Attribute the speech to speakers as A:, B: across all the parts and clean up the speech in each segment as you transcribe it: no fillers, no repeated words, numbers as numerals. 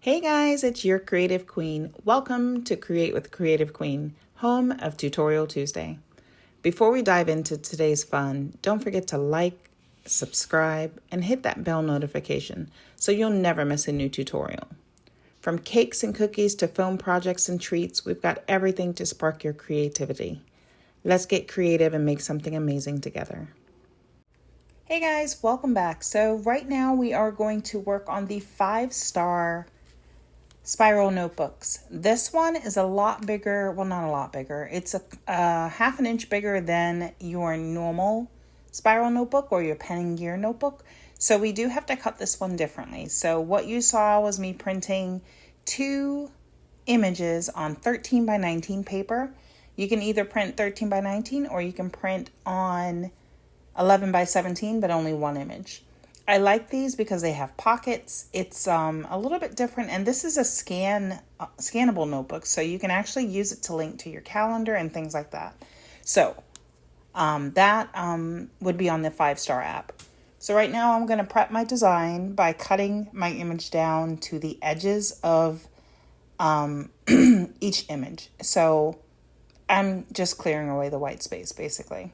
A: Hey guys, it's your Creative Queen. Welcome to Create with Creative Queen, home of Tutorial Tuesday. Before we dive into today's fun, don't forget to like, subscribe, and hit that bell notification so you'll never miss a new tutorial. From cakes and cookies to film projects and treats, we've got everything to spark your creativity. Let's get creative and make something amazing together. Hey guys, welcome back. So right now we are going to work on the 5-star spiral notebooks. This one is a lot bigger. Well, not a lot bigger. It's a half an inch bigger than your normal spiral notebook or your pen and gear notebook. So we do have to cut this one differently. So what you saw was me printing 2 images on 13 by 19 paper. You can either print 13 by 19 or you can print on 11 by 17, but only 1 image. I these because they have pockets. It's a little bit different, and this is a scannable notebook, so you can actually use it to link to your calendar and things like that. So that would be on the 5-star app. So right now I'm going to prep my design by cutting my image down to the edges of each image. So I'm just clearing away the white space, basically.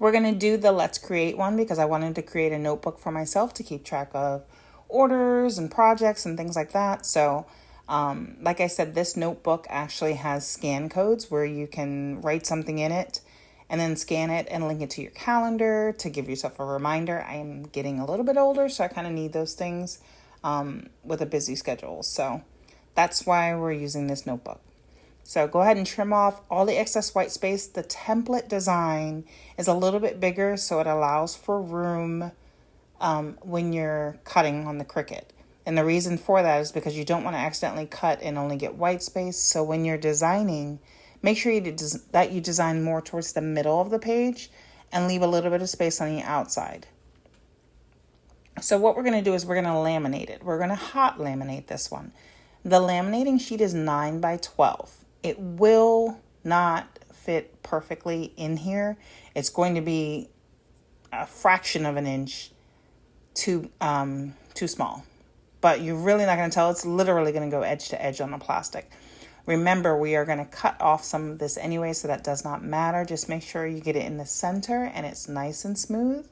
A: We're going to do the Let's Create one because I wanted to create a notebook for myself to keep track of orders and projects and things like that. So, like I said, this notebook actually has scan codes where you can write something in it and then scan it and link it to your calendar to give yourself a reminder. I am getting a little bit older, so I kind of need those things with a busy schedule. So that's why we're using this notebook. So go ahead and trim off all the excess white space. The template design is a little bit bigger, so it allows for room when you're cutting on the Cricut. And the reason for that is because you don't want to accidentally cut and only get white space. So when you're designing, make sure that you design more towards the middle of the page and leave a little bit of space on the outside. So what we're going to do is we're going to laminate it. We're going to hot laminate this one. The laminating sheet is 9 by 12. It will not fit perfectly in here. It's going to be a fraction of an inch too small. But you're really not going to tell. It's literally going to go edge to edge on the plastic. Remember, we are going to cut off some of this anyway, so that does not matter. Just make sure you get it in the center and it's nice and smooth.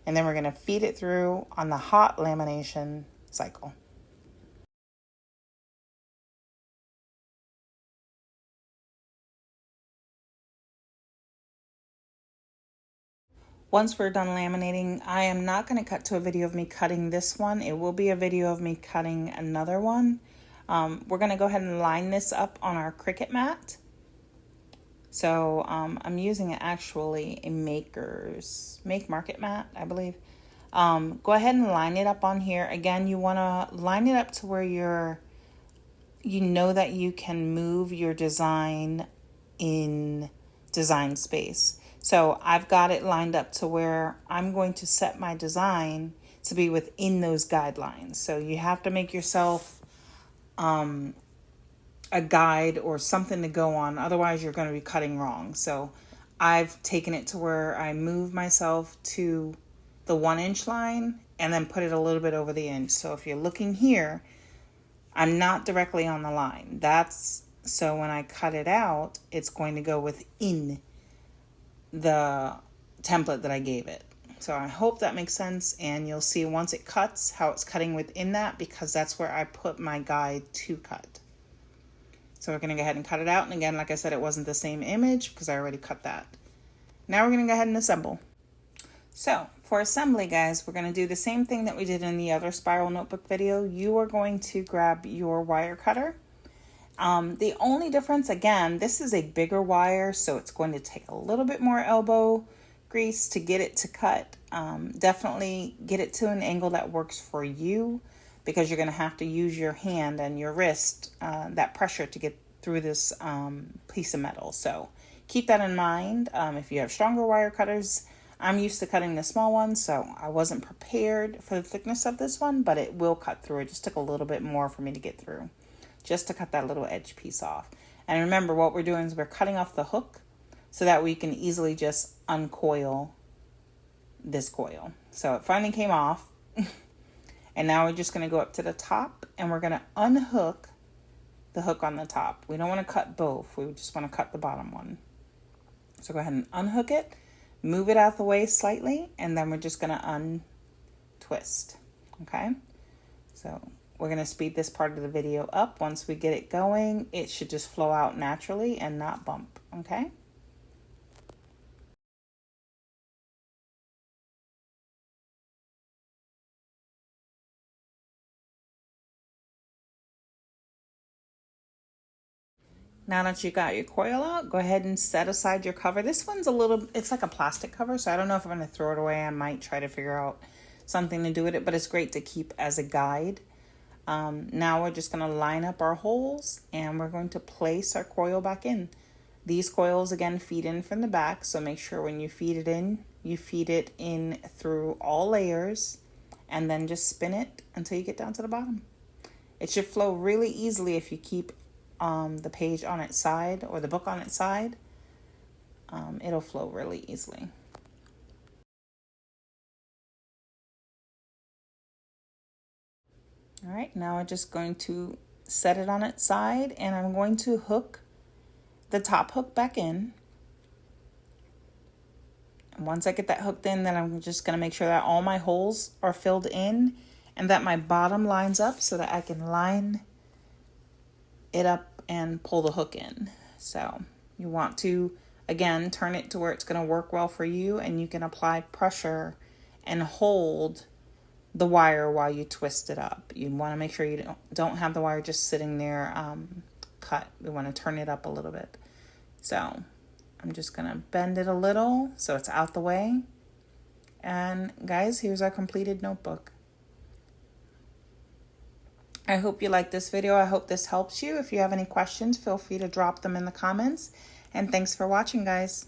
A: And then we're going to feed it through on the hot lamination cycle. Once we're done laminating, I am not going to cut to a video of me cutting this one. It will be a video of me cutting another one. We're going to go ahead and line this up on our Cricut mat. So I'm using actually a Make Market mat, I believe. Go ahead and line it up on here. Again, you want to line it up to where you know that you can move your design in design space. So I've got it lined up to where I'm going to set my design to be within those guidelines. So you have to make yourself a guide or something to go on. Otherwise, you're going to be cutting wrong. So I've taken it to where I move myself to the 1-inch line and then put it a little bit over the inch. So if you're looking here, I'm not directly on the line. So when I cut it out, it's going to go within the template that I gave it. So I hope that makes sense, and you'll see once it cuts how it's cutting within that, because that's where I put my guide to cut. So we're going to go ahead and cut it out. And again, like I said, it wasn't the same image because I already cut that. Now we're going to go ahead and assemble. So for assembly, guys, we're going to do the same thing that we did in the other spiral notebook video. You are going to grab your wire cutter. The only difference, again, this is a bigger wire, so it's going to take a little bit more elbow grease to get it to cut. Definitely get it to an angle that works for you, because you're going to have to use your hand and your wrist, that pressure to get through this piece of metal. So keep that in mind. If you have stronger wire cutters, I'm used to cutting the small ones, so I wasn't prepared for the thickness of this one, but it will cut through. It just took a little bit more for me to get through, just to cut that little edge piece off. And remember, what we're doing is we're cutting off the hook so that we can easily just uncoil this coil. So it finally came off. And now we're just going to go up to the top and we're going to unhook the hook on the top. We don't want to cut both. We just want to cut the bottom one. So go ahead and unhook it, move it out the way slightly, and then we're just going to untwist. Okay? So we're going to speed this part of the video up. Once we get it going, it should just flow out naturally and not bump. Okay? Now that you got your coil out, go ahead and set aside your cover. This one's a little, it's like a plastic cover, so I don't know if I'm going to throw it away. I might try to figure out something to do with it, but it's great to keep as a guide. Now we're just going to line up our holes and we're going to place our coil back in. These coils, again, feed in from the back, so make sure when you feed it in, you feed it in through all layers and then just spin it until you get down to the bottom. It should flow really easily if you keep the page on its side or the book on its side. It'll flow really easily. All right, now I'm just going to set it on its side and I'm going to hook the top hook back in. And once I get that hooked in, then I'm just going to make sure that all my holes are filled in and that my bottom lines up so that I can line it up and pull the hook in. So you want to, again, turn it to where it's going to work well for you and you can apply pressure and hold the wire while you twist it up. You want to make sure you don't have the wire just sitting there cut. We want to turn it up a little bit. So I'm just going to bend it a little so it's out the way. And guys, here's our completed notebook. I hope you like this video. I hope this helps you. If you have any questions, feel free to drop them in the comments. And thanks for watching, guys.